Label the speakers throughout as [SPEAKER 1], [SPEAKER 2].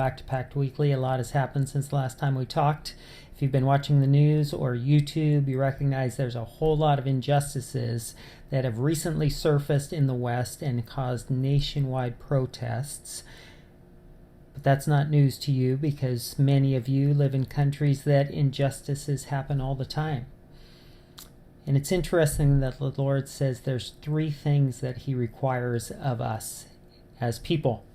[SPEAKER 1] back to Pact Weekly. A lot has happened since the last time we talked. If you've been watching the news or YouTube, you recognize there's a whole lot of injustices that have recently surfaced in the West and caused nationwide protests. But that's not news to you because many of you live in countries that injustices happen all the time. And it's interesting that the Lord says there's 3 things that He requires of us as people: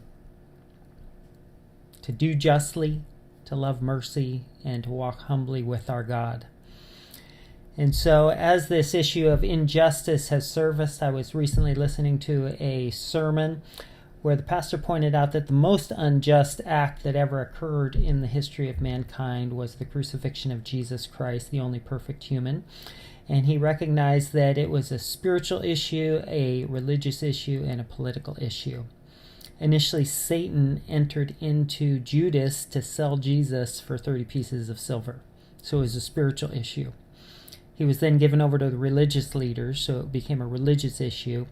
[SPEAKER 1] to do justly, to love mercy, and to walk humbly with our God. And so as this issue of injustice has surfaced, I was recently listening to a sermon where the pastor pointed out that the most unjust act that ever occurred in the history of mankind was the crucifixion of Jesus Christ, the only perfect human. And he recognized that it was a spiritual issue, a religious issue, and a political issue. Initially, Satan entered into Judas to sell Jesus for 30 pieces of silver. So it was a spiritual issue. He was then given over to the religious leaders, so it became a religious issue,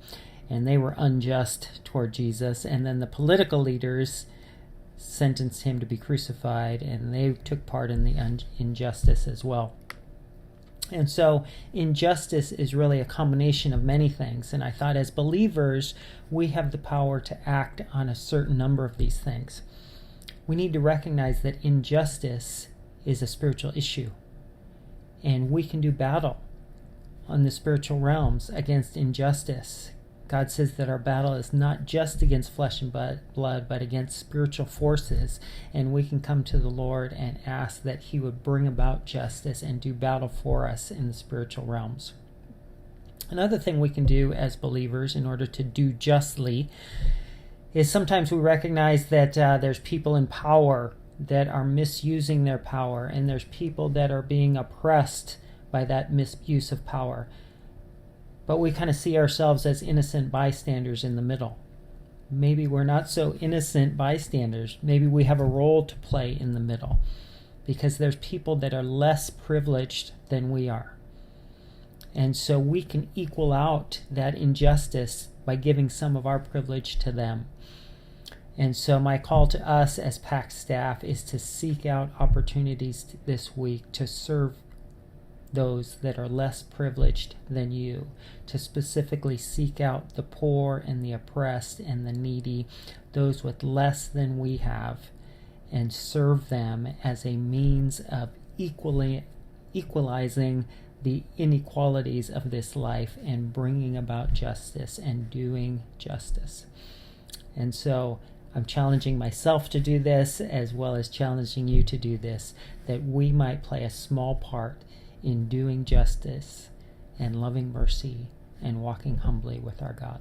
[SPEAKER 1] and they were unjust toward Jesus. And then the political leaders sentenced him to be crucified, and they took part in the injustice as well. And so injustice is really a combination of many things. And I thought as believers, we have the power to act on a certain number of these things. We need to recognize that injustice is a spiritual issue. And we can do battle on the spiritual realms against injustice. God says that our battle is not just against flesh and blood, but against spiritual forces. And we can come to the Lord and ask that He would bring about justice and do battle for us in the spiritual realms. Another thing we can do as believers in order to do justly is sometimes we recognize that there's people in power that are misusing their power, and there's people that are being oppressed by that misuse of power. But we kind of see ourselves as innocent bystanders in the middle. Maybe we're not so innocent bystanders. Maybe we have a role to play in the middle because there's people that are less privileged than we are. And so we can equal out that injustice by giving some of our privilege to them. And so my call to us as PAC staff is to seek out opportunities this week to serve those that are less privileged than you, to specifically seek out the poor and the oppressed and the needy, those with less than we have, and serve them as a means of equalizing the inequalities of this life and bringing about justice and doing justice. And so I'm challenging myself to do this as well as challenging you to do this, that we might play a small part in doing justice and loving mercy and walking humbly with our God.